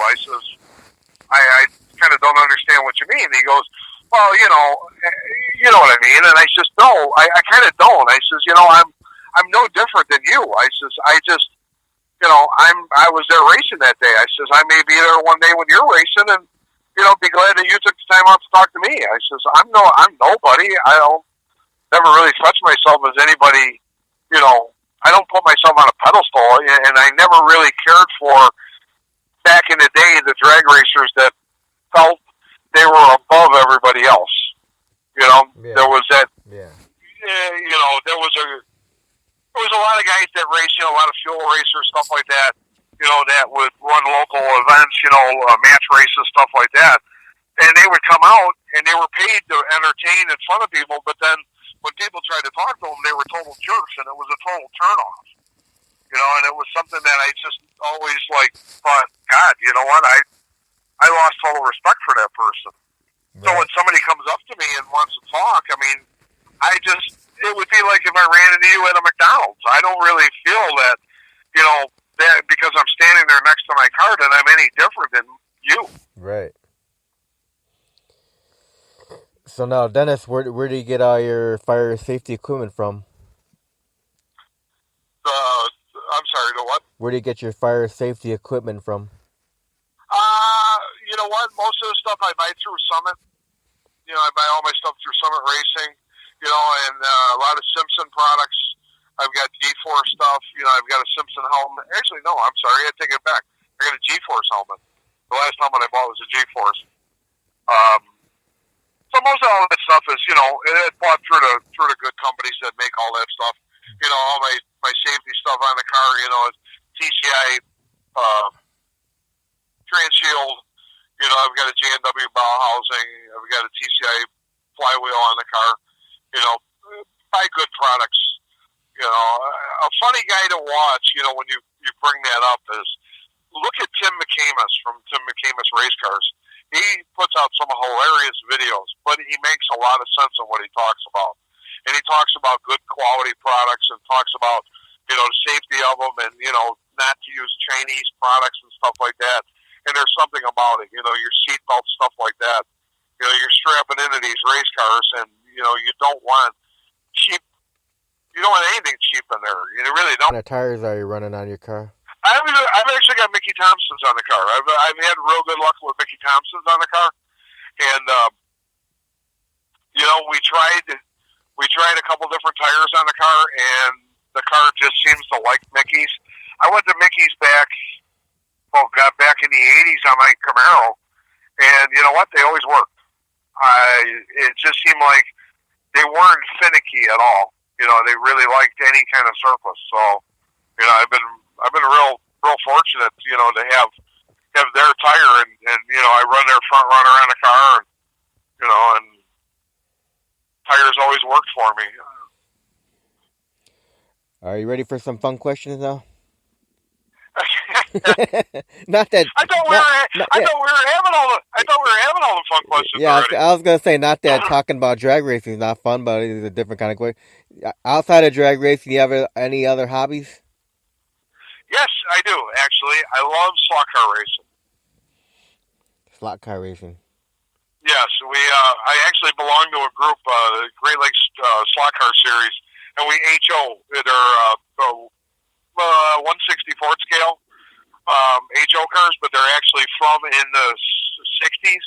I says, I kind of don't understand what you mean. He goes, well, you know what I mean. And I says, no, I kind of don't. I says, I'm no different than you. I says, I was there racing that day. I says, I may be there one day when you're racing, and be glad that you took the time out to talk to me. I says, I'm nobody. I don't never really touch myself as anybody. I don't put myself on a pedestal, and I never really cared for back in the day the drag racers that felt they were above everybody else. There was that. Yeah. There was a lot of guys that race, a lot of fuel racers, stuff like that. That would run local events, match races, stuff like that. And they would come out, and they were paid to entertain in front of people, but then when people tried to talk to them, they were total jerks, and it was a total turnoff. And it was something that I just always, thought, God, you know what, I lost total respect for that person. Right. So when somebody comes up to me and wants to talk, I mean, it would be like if I ran into you at a McDonald's. I don't really feel that, that because I'm standing there next to my car that I'm any different than you. Right. So now, Dennis, where do you get all your fire safety equipment from? I'm sorry, the what? Where do you get your fire safety equipment from? You know what? Most of the stuff I buy through Summit. I buy all my stuff through Summit Racing. And a lot of Simpson products. I've got G-Force stuff. I've got a Simpson helmet. Actually, no, I'm sorry. I take it back. I got a G-Force helmet. The last helmet I bought was a G-Force. So most of all that stuff is, it's bought through the good companies that make all that stuff. All my safety stuff on the car, TCI, Transhield. I've got a J&W bow housing. I've got a TCI flywheel on the car. Buy good products. A funny guy to watch, when you bring that up is look at Tim McCamus from Tim McCamus Race Cars. He puts out some hilarious videos, but he makes a lot of sense in what he talks about. And he talks about good quality products and talks about, the safety of them and, not to use Chinese products and stuff like that. And there's something about it, your seatbelt, stuff like that. You're strapping into these race cars and, you don't want cheap, you don't want anything cheap in there. You really don't. What kind of tires are you running on your car? I've actually got Mickey Thompson's on the car. I've had real good luck with Mickey Thompson's on the car. And, we tried a couple different tires on the car, and the car just seems to like Mickey's. I went to Mickey's back in the 80s on my Camaro, and you know what? They always worked. It just seemed like they weren't finicky at all. They really liked any kind of surface. So, I've been real fortunate, to have their tire, and I run their front runner on the car, and tires always worked for me. Are you ready for some fun questions now? Not that. I thought we were having all the fun questions. Yeah, already. I was gonna say not that talking about drag racing is not fun, but it's a different kind of question. Outside of drag racing, you have any other hobbies? Yes, I do. Actually, I love slot car racing. Slot car racing. Yes, I actually belong to a group, the Great Lakes Slot Car Series, and we HO. They're 1/64 scale HO cars, but they're actually from in the 60s.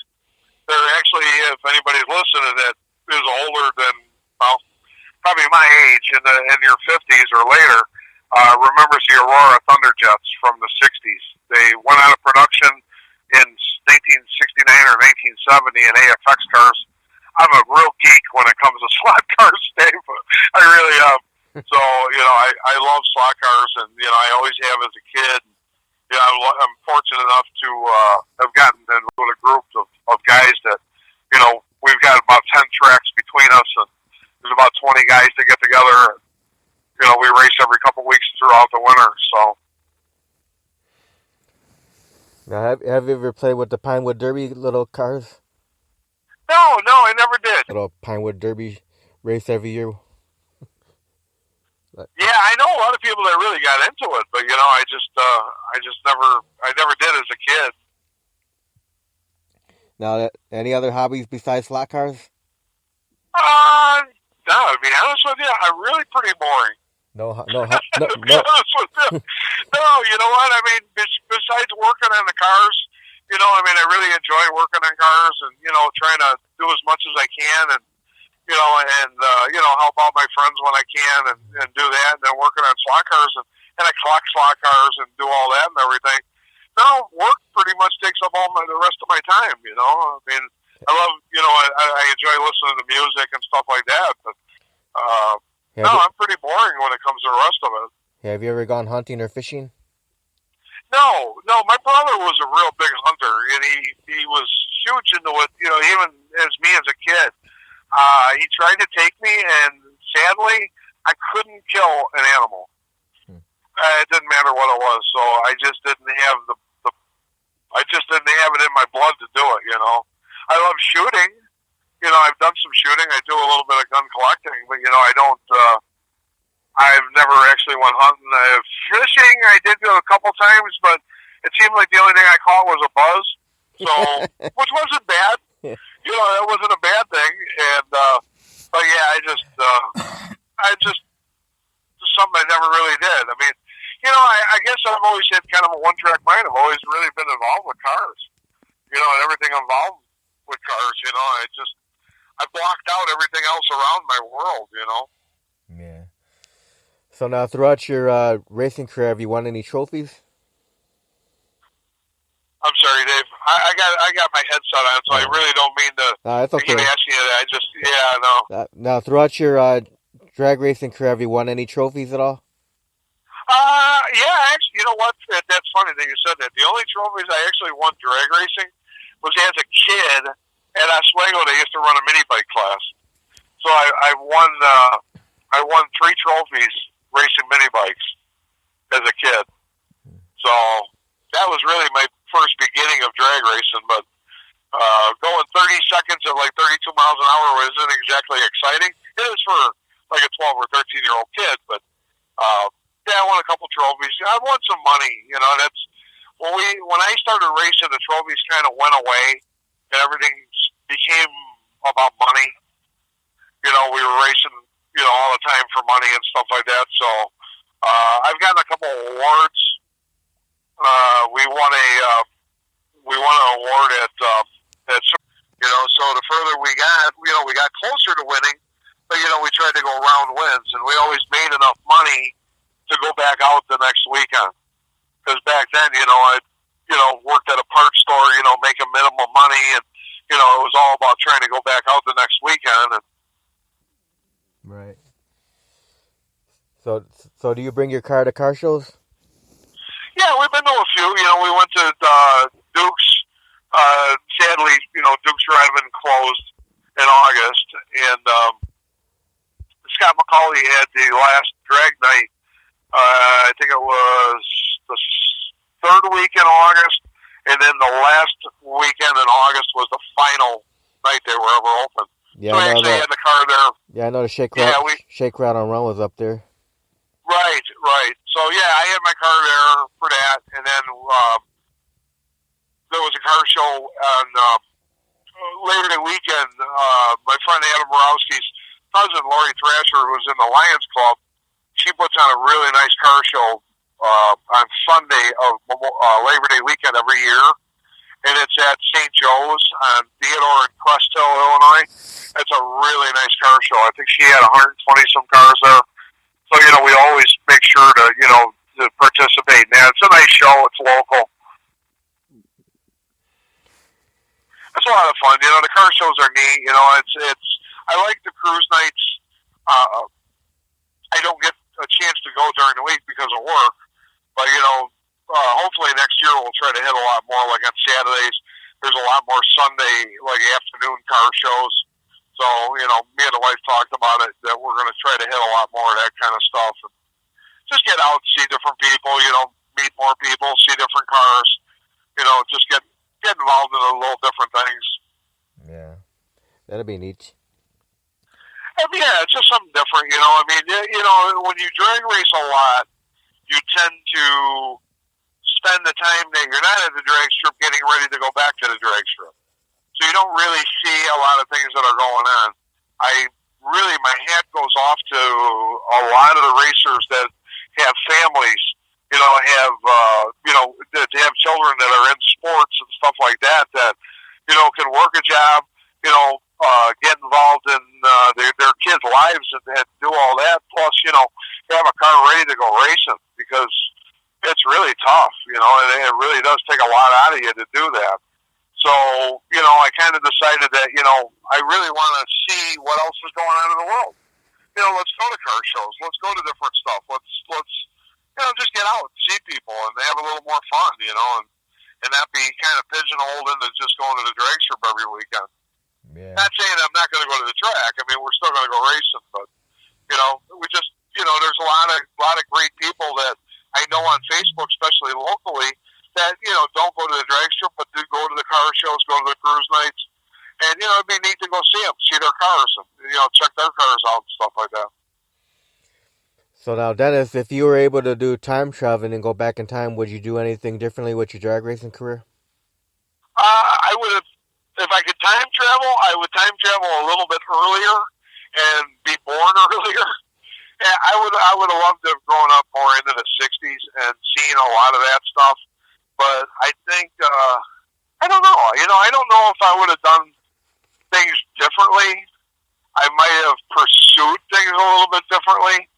They're actually, if anybody's listening that is older than, probably my age, in your 50s or later, remembers the Aurora Thunderjets from the 60s. They went out of production in 1969 or 1970 in AFX cars. I'm a real geek when it comes to slot cars, Dave. I really am. So, I love slot cars, and, I always have as a kid. I'm fortunate enough to have gotten into a group of guys that, we've got about 10 tracks between us, and there's about 20 guys that get together. We race every couple weeks throughout the winter, so. Now, have you ever played with the Pinewood Derby little cars? No, I never did. Little Pinewood Derby race every year. Yeah, I know a lot of people that really got into it, but I never did as a kid. Now, any other hobbies besides slot cars? No, to be honest with you, I'm really pretty boring. No, To be no. honest with you. No, you know what? I mean, besides working on the cars, I mean, I really enjoy working on cars and, trying to do as much as I can and, help out my friends when I can and do that. And then working on slot cars and I collect slot cars and do all that and everything. No, work pretty much takes up the rest of my time, I mean, I love, I enjoy listening to music and stuff like that, but, no, I'm pretty boring when it comes to the rest of it. Have you ever gone hunting or fishing? No, my brother was a real big hunter, and he was huge into it, even as me as a kid. He tried to take me, and sadly, I couldn't kill an animal. It didn't matter what it was, so I just didn't have I just didn't have it in my blood to do it, I love shooting. I've done some shooting. I do a little bit of gun collecting, but, I don't, I've never actually went hunting. Fishing, I did do a couple times, but it seemed like the only thing I caught was a buzz, so, which wasn't bad. That wasn't a bad thing, and, but yeah, just something I never really did. I mean, I guess I've always had kind of a one-track mind. I've always really been involved with cars, and everything involved with cars, I blocked out everything else around my world, Yeah. So now, throughout your racing career, have you won any trophies? I'm sorry, Dave. I got my headset on, so I really don't mean to It's okay. keep asking you that. No. Now, throughout your drag racing career, have you won any trophies at all? Yeah, actually, you know what? That's funny that you said that. The only trophies I actually won drag racing was as a kid at Oswego. They used to run a mini bike class, so I won 3 trophies racing mini bikes as a kid. So that was really my first beginning of drag racing. But going 30 seconds at like 32 miles an hour isn't exactly exciting. It is for like a 12 or 13-year-old kid, but yeah, I won a couple trophies. I won some money. That's when I started racing, the trophies kind of went away, and everything became about money. We were racing, all the time for money and stuff like that. So I've gotten a couple awards. We won an award at so the further we got, we got closer to winning, but we tried to go round wins, and we always made enough money to go back out the next weekend. Because back then, I worked at a parts store, making minimum money, and it was all about trying to go back out the next weekend. And right. So do you bring your car to car shows? Yeah, we've been to a few. We went to Duke's. Sadly, Duke's Drive-In closed in August, and Scott McCauley had the last drag night. I think it was the 3rd week in August, and then the last weekend in August was the final night they were ever open. Yeah, so I actually had the car there. Yeah, I know the Shake Route on Run was up there. Right. So yeah, I had my car there for that, and then there was a car show on Labor Day weekend. My friend Adam Borowski's cousin Lori Thrasher, who was in the Lions Club, she puts on a really nice car show on Sunday of Labor Day weekend every year, and it's at St. Joe's on Theodore and Crest Hill, Illinois. It's a really nice car show. I think she had 120 some cars there. So we always make sure to to participate in that. It's a nice show. It's local. It's a lot of fun. The car shows are neat. It's. I like the cruise nights. I don't get a chance to go during the week because of work, but hopefully next year we'll try to hit a lot more. Like on Saturdays, there's a lot more Sunday afternoon car shows. So me and the wife talked about it that we're going to try to hit a lot more of that kind of stuff and just get out, see different people. Meet more people, see different cars. Just get involved in a little different things. Yeah, that'd be neat. Yeah, it's just something different, when you drag race a lot, you tend to spend the time that you're not at the drag strip getting ready to go back to the drag strip. So So you don't really see a lot of things that are going on. My hat goes off to a lot of the racers that have families, that have children that are in sports and stuff like that, can work a job, get involved in their kids' lives and do all that. Plus, have a car ready to go racing because it's really tough, and it really does take a lot out of you to do that. So, I kind of decided that, I really want to see what else is going on in the world. Let's go to car shows. Let's go to different stuff. Let's just get out and see people and have a little more fun, and not be kind of pigeonholed into just going to the drag strip every weekend. Yeah. Not saying I'm not going to go to the track. I mean, we're still going to go racing, but, we just, there's a lot of great people that I know on Facebook, especially locally, that, don't go to the drag strip, but do go to the car shows, go to the cruise nights. And, it'd be neat to go see them, see their cars, and, check their cars out and stuff like that. So now, Dennis, if you were able to do time traveling and go back in time, would you do anything differently with your drag racing career? I would have, if I could time travel, I would time travel a little bit earlier and be born earlier. I would have loved to have grown up more into the 60s and seen a lot of that stuff. But I think, I don't know. I don't know if I would have done things differently. I might have pursued things a little bit differently.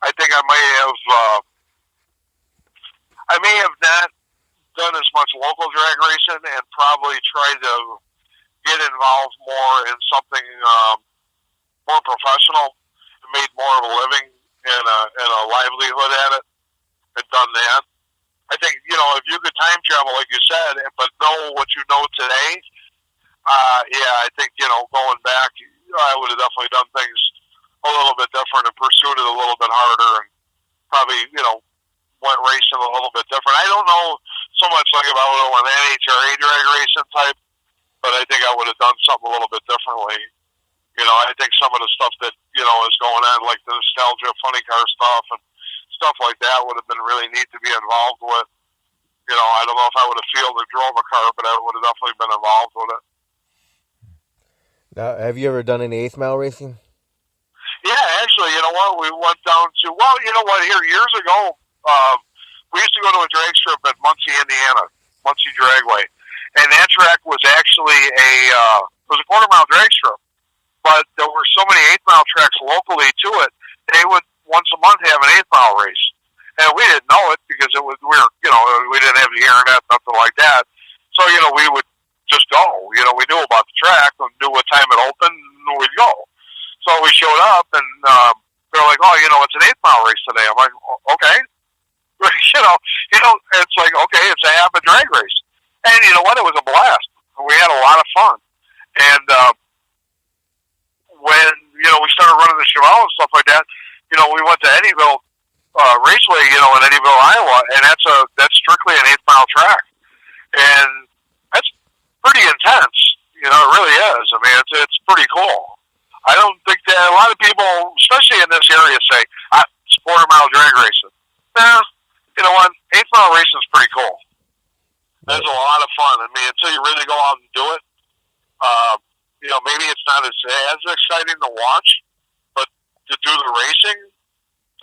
I think I may have not done as much local drag racing and probably tried to get involved more in something more professional, made more of a living and a livelihood at it, and done that. I think, if you could time travel, like you said, but know what you know today, I think, going back, I would have definitely done things a little bit different and pursued it a little bit harder and probably, went racing a little bit different. I don't know so much like if I would have went NHRA drag racing type, but I think I would have done something a little bit differently. I think some of the stuff that, is going on, like the nostalgia, funny car stuff and stuff like that would have been really neat to be involved with. I don't know if I would have fielded or drove a car, but I would have definitely been involved with it. Now, have you ever done any 8th mile racing? Yeah, actually, you know what? We went down to, here years ago, we used to go to a drag strip at Muncie, Indiana, Muncie Dragway. And that track was actually a quarter-mile drag strip. But there were so many 8th-mile tracks locally to it, they would once a month have an 8th-mile race. And we didn't know it because we didn't have the internet, nothing like that. So, we would just go. We knew about the track and knew what time it opened, and we'd go. So we showed up, and they're like, "Oh, it's an 8th-mile race today." I'm like, "Okay." It's like, okay, it's a half a drag race. And you know what? It was a blast. We had a lot of fun. And when, we started running the Chevelle and stuff like that, we went to Eddyville Raceway, in Eddyville, Iowa, and that's strictly an 8th-mile track. And that's pretty intense. It really is. I mean, it's pretty cool. I don't think that a lot of people, especially in this area, say, it's quarter-mile drag racing. Nah, you know what? 8th-mile racing is pretty cool. There's a lot of fun. I mean, until you really go out and do it, maybe it's not as exciting to watch, but to do the racing,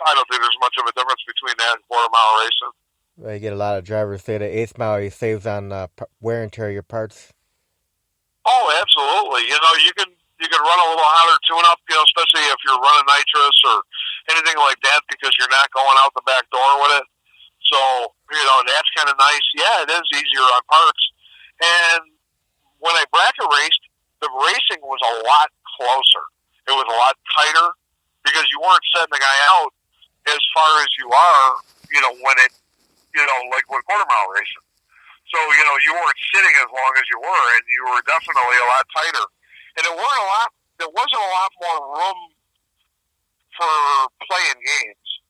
I don't think there's much of a difference between that and quarter-mile racing. Well, you get a lot of drivers say the 8th mile saves on wear and tear your parts. Oh, absolutely. You can run a little hotter tune-up, especially if you're running nitrous or anything like that, because you're not going out the back door with it. So, that's kind of nice. Yeah, it is easier on parts. And when I bracket raced, the racing was a lot closer. It was a lot tighter because you weren't setting the guy out as far as you are, when it, like with quarter-mile racing. So, you weren't sitting as long as you were, and you were definitely a lot tighter. And there wasn't a lot more room for playing games.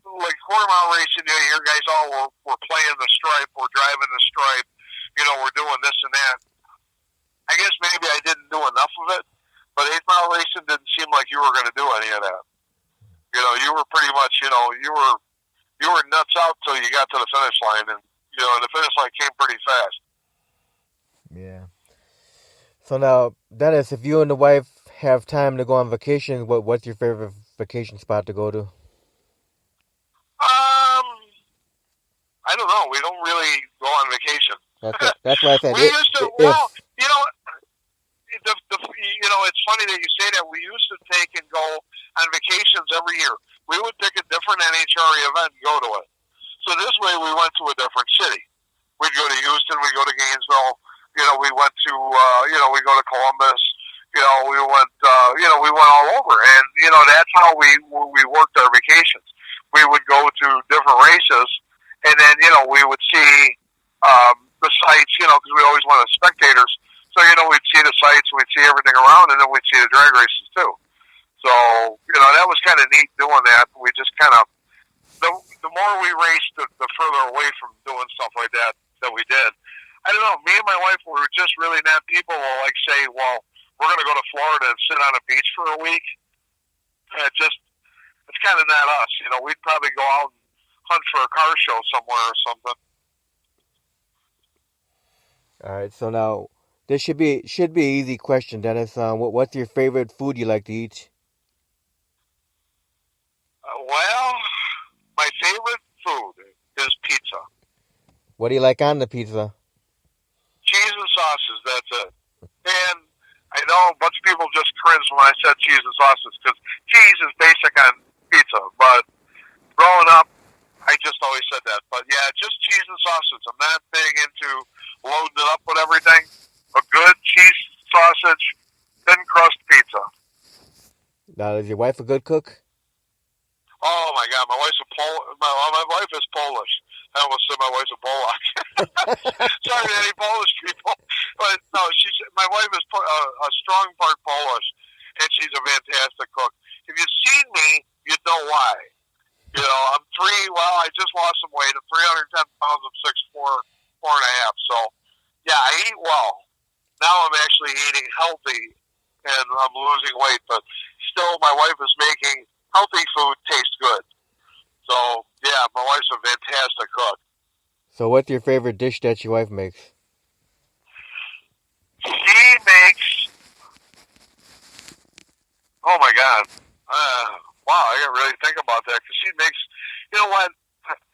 Like quarter-mile racing, you hear guys, we're playing the stripe, we're driving the stripe, we're doing this and that. I guess maybe I didn't do enough of it, but 8th-mile racing didn't seem like you were going to do any of that. You were pretty much, you were nuts out till you got to the finish line, and the finish line came pretty fast. Yeah. So now, Dennis, if you and the wife have time to go on vacation, what's your favorite vacation spot to go to? Um, I don't know. We don't really go on vacation. Okay, that's why I said We used to. Well, if. you know, it's funny that you say that. We used to take and go on vacations every year. We would pick a different NHRA event and go to it. So this way, we went to a different city. We'd go to Houston. We'd go to Gainesville. We went to, we go to Columbus. We went all over, and that's how we worked our vacations. We would go to different races, and then we would see the sights, because we always wanted spectators. So we'd see the sights, we'd see everything around, and then we'd see the drag races too. So that was kind of neat doing that. We just kind of the more we raced, the further away from doing stuff like that we did. I don't know. Me and my wife were just really not people who like say, well, we're going to go to Florida and sit on a beach for a week. It's kind of not us. We'd probably go out and hunt for a car show somewhere or something. All right, so now this should be an easy question, Dennis. What's your favorite food you like to eat? Well, my favorite food is pizza. What do you like on the pizza? Cheese and sauces, that's it. And I know a bunch of people just cringe when I said cheese and sauces because cheese is basic on pizza. But growing up, I just always said that. But yeah, just cheese and sauces. I'm not big into loading it up with everything. A good cheese sausage, thin crust pizza. Now, is your wife a good cook? Oh my God, my wife's my wife is Polish. I almost said my wife's a Polak. Sorry to any Polish people, but no, my wife is a strong part Polish, and she's a fantastic cook. If you've seen me, you'd know why. I just lost some weight. I'm 310 pounds. I'm 6'4", 4.5". So, yeah, I eat well. Now I'm actually eating healthy, and I'm losing weight. But still, my wife is making healthy food taste good. So, yeah, my wife's a fantastic cook. So, what's your favorite dish that your wife makes? She makes, oh my God. Wow, I gotta really think about that because she makes, you know what?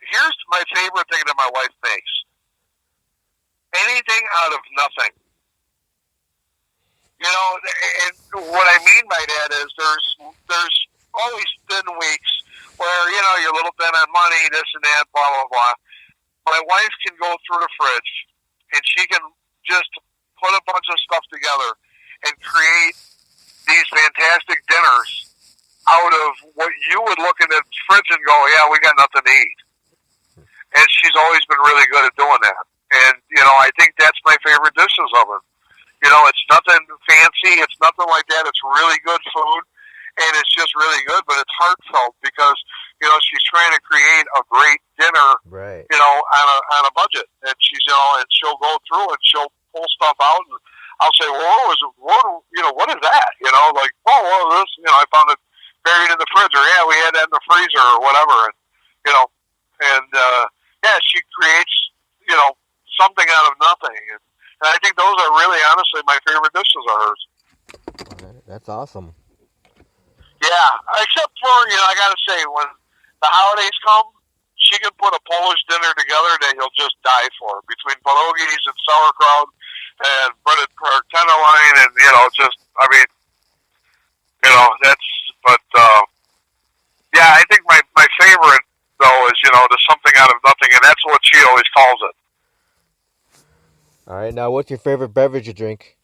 Here's my favorite thing that my wife makes. Anything out of nothing. And what I mean by that is there's always thin weeks where, you're a little thin on money, this and that, blah, blah, blah. My wife can go through the fridge and she can just put a bunch of stuff together and create these fantastic dinners out of what you would look in the fridge and go, yeah, we got nothing to eat. And she's always been really good at doing that. And, I think that's my favorite dishes of her. It's nothing fancy. It's nothing like that. It's really good food. And it's just really good, but it's heartfelt because, she's trying to create a great dinner, right? On a budget. And she's, and she'll go through and she'll pull stuff out and I'll say, well, what is that? This, I found it buried in the fridge, or yeah, we had that in the freezer or whatever. And she creates, something out of nothing. And I think those are really, honestly, my favorite dishes of hers. That's awesome. Yeah, except for, I got to say, when the holidays come, she can put a Polish dinner together that you'll just die for. Between pierogies and sauerkraut and breaded pork tenderloin and, yeah, I think my favorite, though, is, the something out of nothing, and that's what she always calls it. All right, now what's your favorite beverage to drink?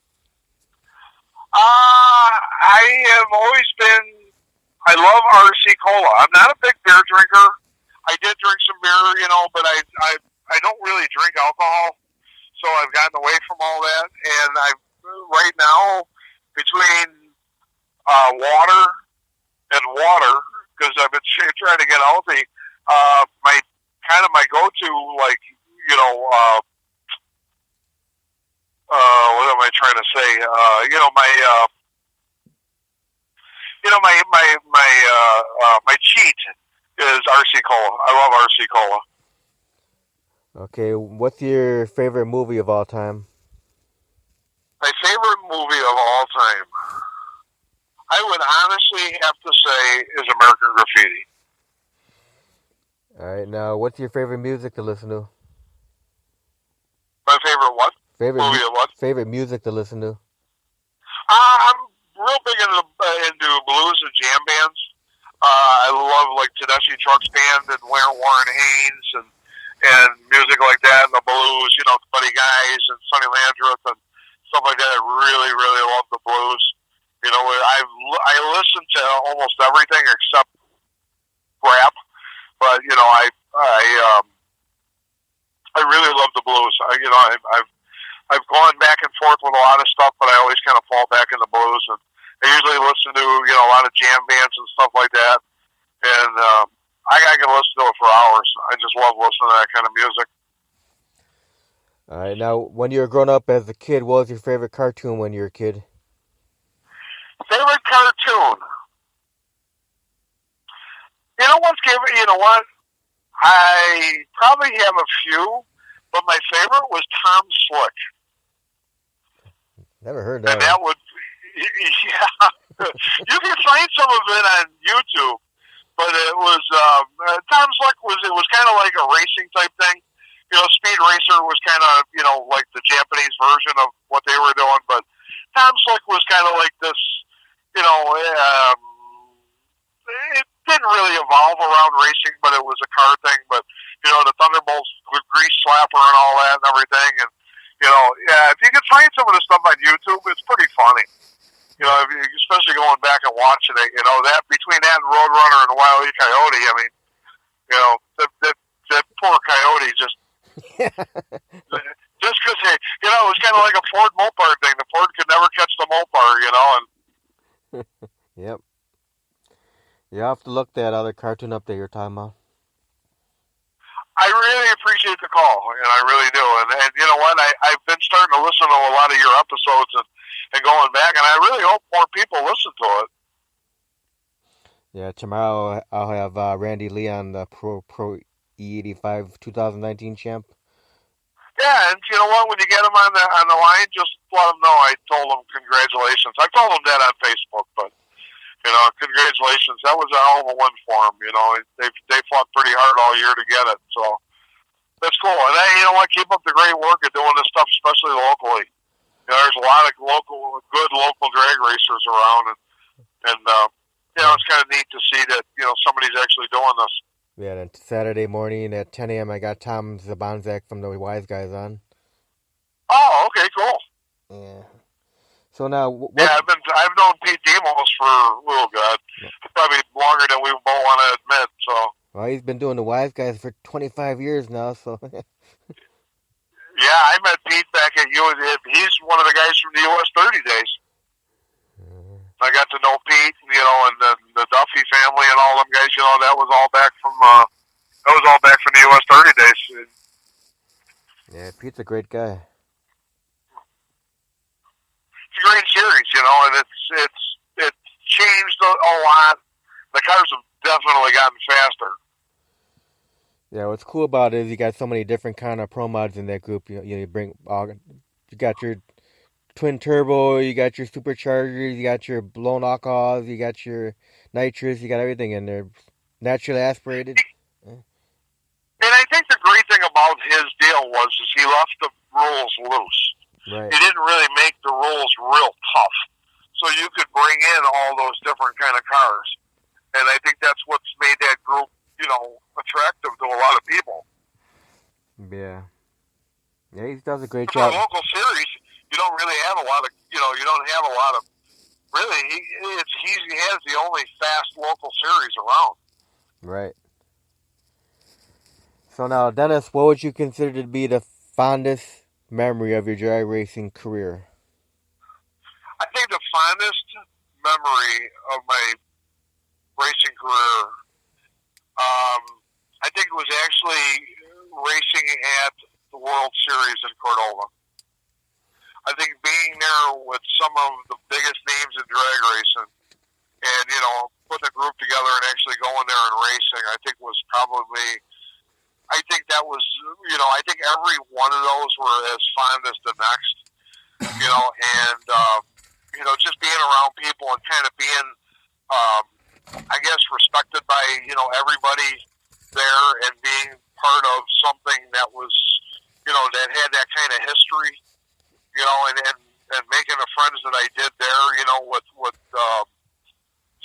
I have always been, I love RC Cola. I'm not a big beer drinker. I did drink some beer, but I don't really drink alcohol. So I've gotten away from all that. And right now, between water and water, because I've been trying to get healthy, my go-to, like, what am I trying to say? My cheat is RC Cola. I love RC Cola. Okay, what's your favorite movie of all time? My favorite movie of all time, I would honestly have to say, is American Graffiti. All right, now what's your favorite music to listen to? My favorite what? Favorite Movie of what? favorite music to listen to? I'm real big into blues and jam bands. I love like Tedeschi Trucks Band and Warren Haynes and music like that, and the blues, you know, Buddy Guys and Sonny Landreth and stuff like that. I really, really love the blues. You know, I listen to almost everything except rap, but you know, I really love the blues. I've gone back and forth with a lot of stuff, but I always kind of fall back in the blues. And I usually listen to a lot of jam bands and stuff like that. And I can listen to it for hours. I just love listening to that kind of music. All right, now when you were growing up as a kid, what was your favorite cartoon when you were a kid? Favorite cartoon? You know what? I probably have a few, but my favorite was Tom Slick. Never heard that. And that would, yeah. You can find some of it on YouTube, but it was Tom Slick was kind of like a racing type thing. You know, Speed Racer was kind of like the Japanese version of what they were doing, but Tom Slick was kind of like this. You know, it didn't really evolve around racing, but it was a car thing. But the Thunderbolts with Grease Slapper and all that and everything, and if you can find some of the stuff on YouTube, it's pretty funny. Especially going back and watching it. That between that and Roadrunner and Wile E. Coyote, I mean, that poor Coyote just because it was kind of like a Ford Mopar thing. The Ford could never catch the Mopar, and. Yep. You have to look that other cartoon up that you're talking about. I really appreciate the call, and I really do. And you know what? I've been starting to listen to a lot of your episodes and going back, and I really hope more people listen to it. Yeah, tomorrow I'll have Randy Lee on, the Pro E85 2019 champ. Yeah, and you know what? When you get him on the line, just let him know I told him congratulations. I told him that on Facebook, but congratulations. That was a hell of a win for him. They fought pretty hard all year to get it, so that's cool. And hey, you know what? Keep up the great work of doing this stuff, especially locally. There's a lot of good local drag racers around, and it's kind of neat to see that somebody's actually doing this. Yeah, and Saturday morning at 10 a.m. I got Tom Zabanzak from the Wise Guys on. Oh, okay, cool. Yeah. So now, I've known Pete Demos for probably longer than we both want to admit. So. Well, he's been doing the Wise Guys for 25 years now. So. Yeah, I met Pete back at US. He's one of the guys from the US 30 days. I got to know Pete, and the Duffy family and all them guys. That was all back from the US 30 days. Yeah, Pete's a great guy. It's a great series, and it's changed a lot. The cars have definitely gotten faster. Yeah, what's cool about it is you got so many different kind of pro mods in that group. You bring you got your twin turbo, you got your superchargers, you got your blown alcohols, you got your nitrous, you got everything in there, naturally aspirated. And I think the great thing about his deal was he left the rules loose. Right. He didn't really make the rules real tough, so you could bring in all those different kind of cars. And I think that's what's made that group, attractive to a lot of people. Yeah. Yeah, he does a great job. For a local series, you don't really have a lot of, really, he has the only fast local series around. Right. So now, Dennis, what would you consider to be the fondest memory of your drag racing career? I think the fondest memory of my racing career, I think it was actually racing at the World Series in Cordova. I think being there with some of the biggest names in drag racing and, putting a group together and actually going there and racing, I think was probably, I think that was, I think every one of those were as fun as the next. and just being around people and kind of being, um, I guess, respected by everybody there, and being part of something that was, that had that kind of history, and making the friends that I did there, with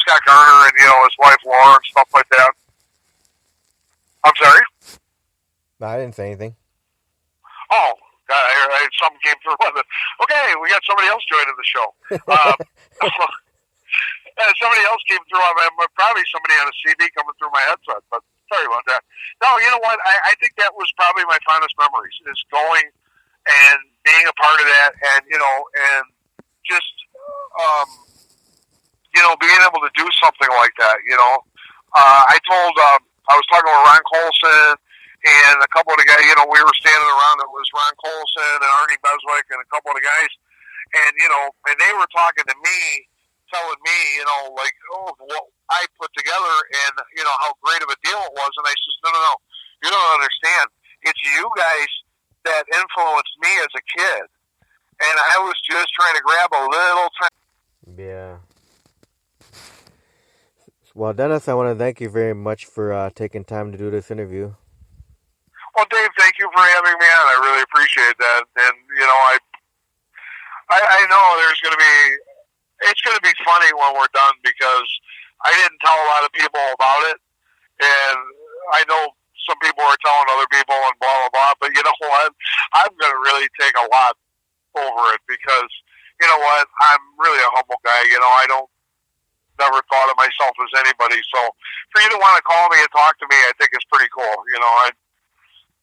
Scott Garner and his wife Laura and stuff like that. I'm sorry. No, I didn't say anything. Oh, God, something came through. Okay, we got somebody else joining the show. Um, somebody else came through. Probably somebody on a CD coming through my headset, but sorry about that. No, you know what? I think that was probably my fondest memories, is going and being a part of that, and and just being able to do something like that. I was talking with Ron Colson and a couple of the guys. We were standing around. It was Ron Colson and Arnie Beswick and a couple of the guys, and and they were talking to me, telling me, like, what I put together, and how great of a deal it was. And I says, no, you don't understand. It's you guys that influenced me as a kid, and I was just trying to grab a little time. Yeah. Well, Dennis, I want to thank you very much for taking time to do this interview. Well, Dave, thank you for having me on. I really appreciate that. And I know it's going to be funny when we're done, because I didn't tell a lot of people about it, and I know some people are telling other people and blah blah blah. But you know what? I'm going to really take a lot over it, because you know what? I'm really a humble guy. I don't never thought of myself as anybody. So for you to want to call me and talk to me, I think is pretty cool.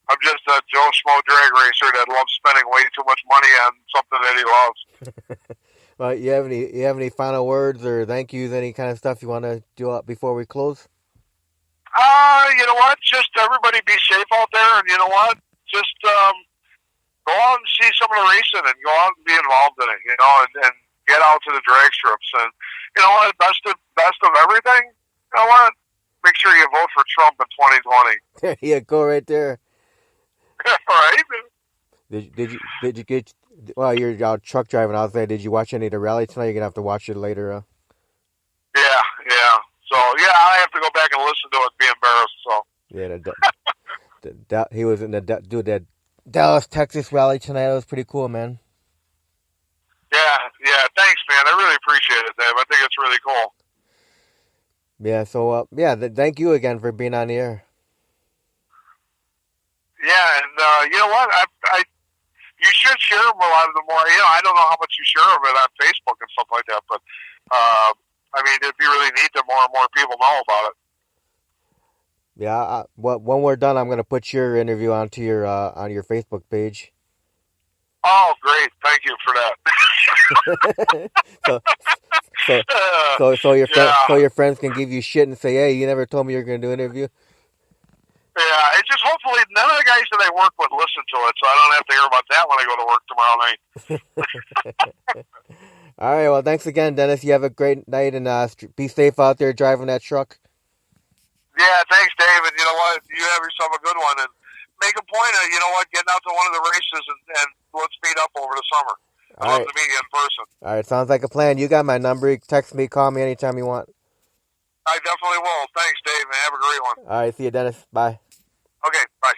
I'm just a Joe Schmo drag racer that loves spending way too much money on something that he loves. Well, you have any final words or thank yous, any kind of stuff you want to do up before we close? You know what? Just everybody be safe out there, and you know what? Just go out and see some of the racing, and go out and be involved in it. And get out to the drag strips, and you know what? Best of everything. You know what? Make sure you vote for Trump in 2020. There you go, right there. Right. Did you get? Well, you're out truck driving. I was saying, did you watch any of the rally tonight? You're gonna have to watch it later. Yeah. So I have to go back and listen to it. Be embarrassed. So He was in the Dallas, Texas rally tonight. That was pretty cool, man. Yeah. Thanks, man. I really appreciate it, Dave. I think it's really cool. Yeah. So thank you again for being on the air. Yeah, and you know what? You should share them a lot of the more. I don't know how much you share of it on Facebook and stuff like that, but it'd be really neat that more and more people know about it. Yeah. When we're done, I'm gonna put your interview onto your on your Facebook page. Oh, great! Thank you for that. so your friends can give you shit and say, "Hey, you never told me you were gonna do an interview." Yeah, it's just hopefully none of the guys that I work with listen to it, so I don't have to hear about that when I go to work tomorrow night. All right, well, thanks again, Dennis. You have a great night, and be safe out there driving that truck. Yeah, thanks, David. You know what? You have yourself a good one, and make a point of, getting out to one of the races, and let's meet up over the summer. I'd love to meet you in person. All right, sounds like a plan. You got my number. You text me, call me anytime you want. I definitely will. Thanks, Dave, and have a great one. All right, see you, Dennis. Bye. Okay, bye.